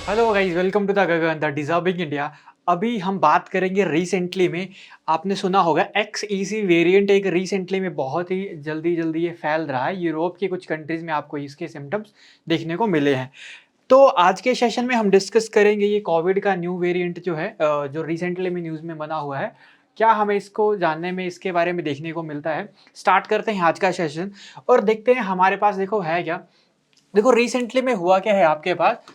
Hello guys, welcome to the Gagan the deserving India. अभी हम बात करेंगे रिसेंटली में। आपने सुना होगा XEC वेरिएंट एक रिसेंटली में बहुत ही जल्दी जल्दी ये फैल रहा है। यूरोप की कुछ कंट्रीज में आपको इसके सिम्टम्स देखने को मिले हैं। तो आज के सेशन में हम डिस्कस करेंगे ये कोविड का न्यू वेरिएंट जो है, जो रिसेंटली में न्यूज़ में बना हुआ है। क्या हमें इसको जानने में, इसके बारे में देखने को मिलता है। स्टार्ट करते हैं आज का सेशन और देखते हैं हमारे पास देखो है क्या। देखो रिसेंटली में हुआ क्या है आपके पास।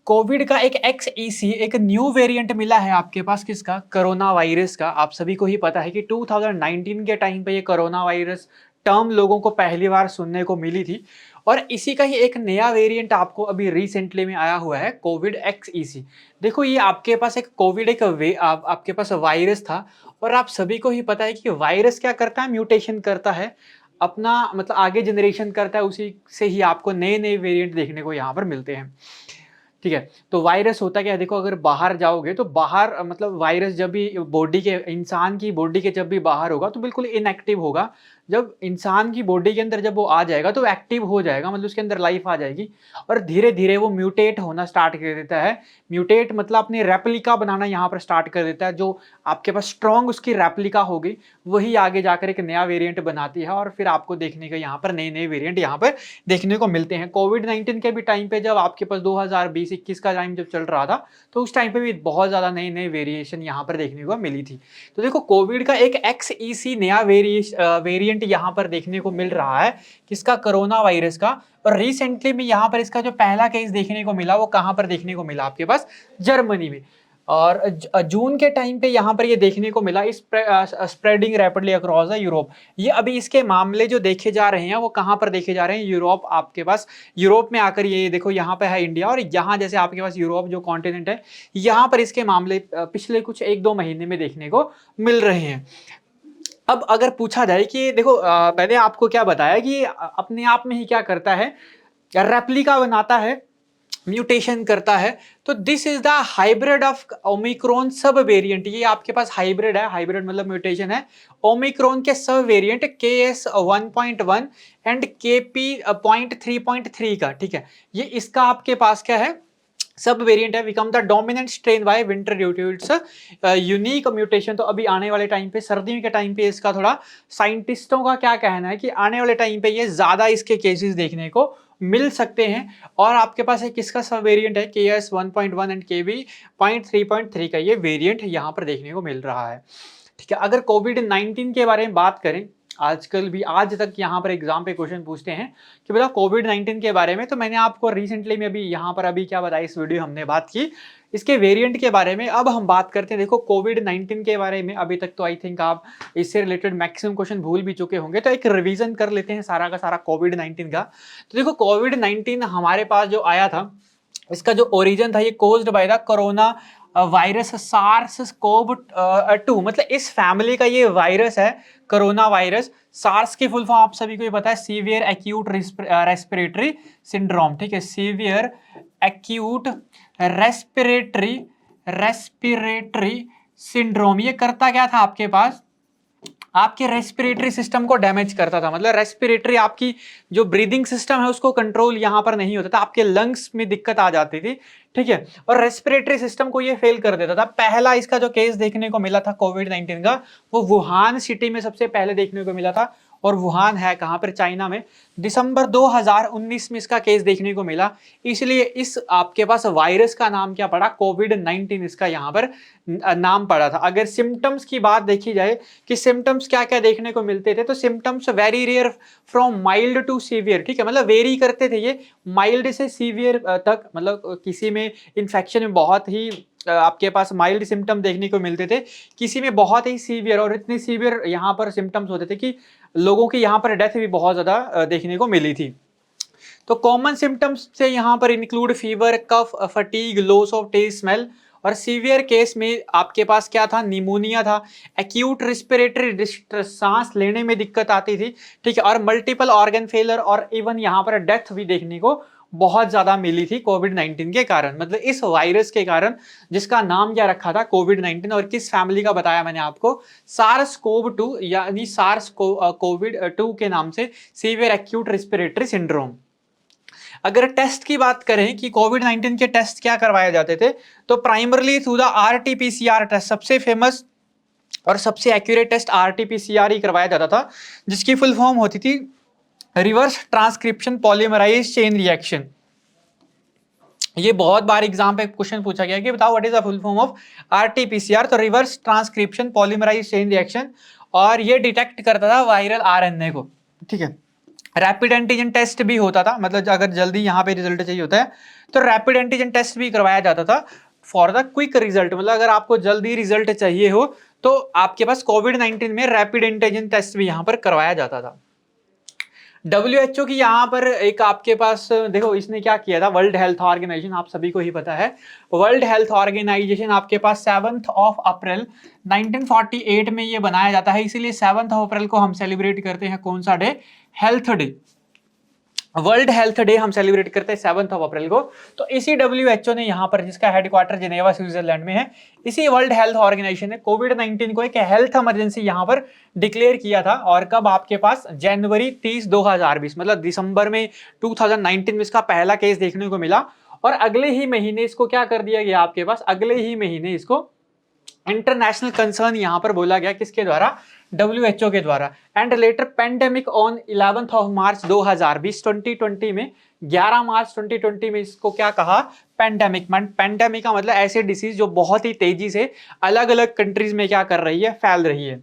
कोविड का एक XEC एक न्यू वेरिएंट मिला है आपके पास, किसका? कोरोना वायरस का। आप सभी को ही पता है कि 2019 के टाइम पे ये कोरोना वायरस टर्म लोगों को पहली बार सुनने को मिली थी। और इसी का ही एक नया वेरिएंट आपको अभी रिसेंटली में आया हुआ है, कोविड XEC। देखो ये आपके पास एक कोविड एक आपके पास वायरस था। और आप सभी को ही पता है कि वायरस क्या करता है, म्यूटेशन करता है अपना, मतलब आगे जनरेशन करता है, उसी से ही आपको नए नए वेरिएंट देखने को यहाँ पर मिलते हैं। ठीक है। तो वायरस होता क्या है, देखो अगर बाहर जाओगे तो बाहर मतलब वायरस जब भी बॉडी के, इंसान की बॉडी के जब भी बाहर होगा तो बिल्कुल इनएक्टिव होगा। जब इंसान की बॉडी के अंदर जब वो आ जाएगा तो एक्टिव हो जाएगा, मतलब उसके अंदर लाइफ आ जाएगी। और धीरे धीरे वो म्यूटेट होना स्टार्ट कर देता है। म्यूटेट मतलब अपनी रेप्लिका बनाना यहाँ पर स्टार्ट कर देता है। जो आपके पास स्ट्रॉन्ग उसकी रेप्लिका होगी वही आगे जाकर एक नया वेरिएंट बनाती है। और फिर आपको देखने का यहाँ पर नए नए वेरिएंट यहाँ पर देखने को मिलते हैं। कोविड-19 के भी टाइम पे जब आपके पास 2020-21 का टाइम जब चल रहा था, तो उस टाइम पे भी बहुत ज़्यादा नए-नए वेरिएशन यहाँ पर देखने को मिली थी। तो देखो कोविड का एक XEC नया वेरिएंट यहाँ पर देखने को मिल रहा है, किसका? कोरोना वायरस का। और रिसेंटली में यहाँ पर इसका जो पहला केस देखने को मिला वो कहाँ पर देखने को मिला? आपके पास जर्मनी में। और जून के टाइम पे यहाँ पर ये देखने को मिला, spreading rapidly across the Europe. ये अभी इसके मामले जो देखे जा रहे हैं वो कहाँ पर देखे जा रहे हैं? यूरोप। आपके पास यूरोप में आकर ये देखो, यहाँ पे है इंडिया, और यहाँ जैसे आपके पास यूरोप जो कॉन्टिनेंट है, यहाँ पर इसके मामले पिछले कुछ 1-2 महीने में देखने को मिल रहे हैं। अब अगर पूछा जाए कि देखो, मैंने आपको क्या बताया कि अपने आप में ही क्या करता है, रेप्लिका बनाता है, म्यूटेशन करता है। तो this is the hybrid of Omicron सब वेरिएंट। ये आपके पास हाइब्रिड है, हाइब्रिड मतलब म्यूटेशन है ओमिक्रॉन के सब वेरिएंट KS1.1 एंड KP.3.3 का। ठीक है। ये इसका आपके पास क्या है, सब वेरिएंट है। Become the dominant strain by winter due to its unique mutation. तो अभी आने वाले टाइम पे, सर्दियों के टाइम पे इसका थोड़ा, साइंटिस्टों का क्या कहना है कि आने वाले टाइम पे ये ज्यादा इसके केसेस देखने को मिल सकते हैं। और आपके पास एक किसका सब वेरिएंट है, KS1.1 एंड KB.3.3 का ये वेरिएंट यहाँ पर देखने को मिल रहा है। ठीक है। अगर कोविड-19 के बारे में बात करें, आजकल भी आज तक यहाँ पर एग्जाम पे क्वेश्चन पूछते हैं कि बोला कोविड-19 के बारे में, तो मैंने आपको रिसेंटली में अभी यहाँ पर अभी क्या बताया, इस वीडियो हमने बात की इसके वेरिएंट के बारे में। अब हम बात करते हैं देखो कोविड-19 के बारे में। अभी तक तो आई थिंक आप इससे रिलेटेड मैक्सिमम क्वेश्चन भूल भी चुके होंगे, तो एक रिवीजन कर लेते हैं सारा का सारा कोविड-19 का। तो देखो कोविड-19 हमारे पास जो आया था, इसका जो ओरिजिन था ये caused by the corona virus SARS CoV 2, मतलब इस फैमिली का ये वायरस है कोरोना वायरस। सार्स की फुल फॉर्म आप सभी को ये पता है, सीवियर एक्यूट रेस्पिरेटरी सिंड्रोम। ठीक है, severe acute respiratory respiratory syndrome. ये करता क्या था आपके पास, आपके रेस्पिरेटरी सिस्टम को डैमेज करता था। मतलब रेस्पिरेटरी आपकी जो ब्रीदिंग सिस्टम है उसको कंट्रोल यहाँ पर नहीं होता था, आपके लंग्स में दिक्कत आ जाती थी। ठीक है। और रेस्पिरेटरी सिस्टम को ये फेल कर देता था। पहला इसका जो केस देखने को मिला था कोविड-19 का, वो वुहान सिटी में सबसे पहले देखने को मिला था। और वुहान है कहाँ पर? चाइना में। दिसंबर 2019 में इसका केस देखने को मिला। इसलिए इस आपके पास वायरस का नाम क्या पड़ा? कोविड-19 इसका यहाँ पर नाम पड़ा था। अगर सिम्टम्स की बात देखी जाए कि सिम्टम्स क्या क्या देखने को मिलते थे, तो symptoms very rare from mild to severe. ठीक है, मतलब वेरी करते थे ये माइल्ड से सीवियर तक। मतलब किसी में इन्फेक्शन में बहुत ही आपके पास माइल्ड सिम्टम देखने को मिलते थे, किसी में बहुत ही सीवियर, और इतने सीवियर यहाँ पर सिम्टम्स होते थे कि लोगों की यहाँ पर डेथ भी बहुत ज्यादा देखने को मिली थी। तो कॉमन सिम्टम्स से यहाँ पर include fever, cough, fatigue, loss of taste, smell. और सीवियर केस में आपके पास क्या था? निमोनिया था, एक्यूट रिस्पिरेटरी डिस्ट्रेस, सांस लेने में दिक्कत आती थी। ठीक है। और मल्टीपल ऑर्गन फेलर, और इवन यहाँ पर डेथ भी देखने को बहुत ज्यादा मिली थी कोविड-19 के कारण, मतलब इस वायरस के कारण, जिसका नाम क्या रखा था? कोविड-19। और किस फैमिली का बताया मैंने आपको? सार्स कोव 2 यानी सार्स कोविड 2 के नाम से, सीवियर एक्यूट रिस्पिरेटरी सिंड्रोम। अगर टेस्ट की बात करें कि कोविड-19 के टेस्ट क्या करवाए जाते थे, तो primarily through the RT PCR test, सबसे फेमस और सबसे एक्यूरेट टेस्ट आरटी-पीसीआर ही करवाया जाता था, जिसकी फुल फॉर्म होती थी reverse transcription polymerase chain reaction. ये बहुत बार एग्जाम पे क्वेश्चन पूछा गया कि बताओ what is the full form of RT PCR, तो reverse transcription polymerase chain reaction, और ये डिटेक्ट करता था वायरल आरएनए को, ठीक है। रैपिड एंटीजन टेस्ट भी होता था, मतलब अगर जल्दी यहाँ पे रिजल्ट चाहिए होता है तो रैपिड एंटीजन टेस्ट भी करवाया जाता था फॉर द क्विक रिजल्ट, मतलब अगर आपको जल्दी रिजल्ट चाहिए हो तो आपके पास कोविड-19 में रैपिड एंटीजन टेस्ट भी यहाँ पर करवाया जाता था। WHO की यहाँ पर एक आपके पास देखो, इसने क्या किया था, वर्ल्ड हेल्थ ऑर्गेनाइजेशन, आप सभी को ही पता है, वर्ल्ड हेल्थ ऑर्गेनाइजेशन आपके पास 7 अप्रैल 1948 में ये बनाया जाता है, इसीलिए 7 अप्रैल को हम सेलिब्रेट करते हैं कौन सा day, health day, world health day हम सेलिब्रेट करते हैं 7 अप्रैल को। तो इसी WHO ने यहाँ पर, जिसका हेडक्वार्टर जिनेवा स्विट्जरलैंड में है, इसी वर्ल्ड हेल्थ ऑर्गेनाइजेशन ने कोविड-19 को एक हेल्थ इमरजेंसी यहाँ पर डिक्लेयर किया था। और कब, आपके पास जनवरी 30 2020, मतलब दिसंबर में 2019 में इसका पहला केस देखने को मिला, और अगले ही महीने इसको क्या कर दिया गया, आपके पास अगले ही महीने इसको इंटरनेशनल कंसर्न यहां पर बोला गया, किसके द्वारा, WHO के द्वारा। एंड लेटर पेंडेमिक ऑन 11 मार्च 2020, 2020 में 11 मार्च 2020 में इसको क्या कहा, पेंडेमिक। पेंडेमिक का मतलब ऐसे डिसीज जो बहुत ही तेजी से अलग अलग कंट्रीज में क्या कर रही है, फैल रही है।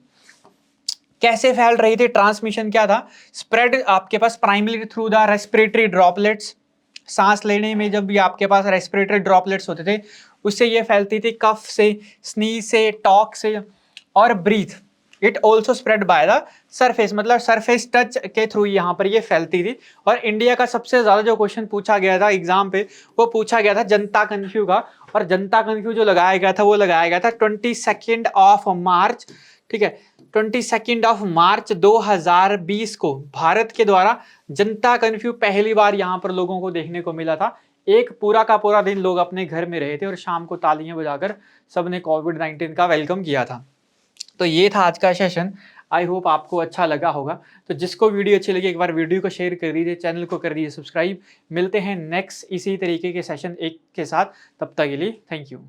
कैसे फैल रही थी, ट्रांसमिशन क्या था, स्प्रेड आपके पास primary through the respiratory droplets, सांस लेने में जब भी आपके पास रेस्पिरेटरी ड्रॉपलेट्स होते थे उससे ये फैलती थी, कफ से, स्नीज से, टॉक से, और breath. It also spread by the surface, मतलब सरफेस टच के थ्रू यहाँ पर ये फैलती थी। और इंडिया का सबसे ज्यादा जो क्वेश्चन पूछा गया था एग्जाम पे, वो पूछा गया था जनता कर्फ्यू का, और जनता कर्फ्यू जो लगाया गया था वो लगाया गया था 22 मार्च, ठीक है, 22 मार्च 2020 को भारत के द्वारा जनता कर्फ्यू पहली बार यहाँ पर लोगों को देखने को मिला था। एक पूरा का पूरा दिन लोग अपने घर में रहे थे और शाम को तालियां बजाकर सबने कोविड-19 का वेलकम किया था। तो ये था आज का सेशन, आई होप आपको अच्छा लगा होगा। तो जिसको वीडियो अच्छी लगी एक बार वीडियो को शेयर कर दीजिए, चैनल को कर दीजिए सब्सक्राइब। मिलते हैं नेक्स्ट इसी तरीके के सेशन एक के साथ, तब तक के लिए थैंक यू।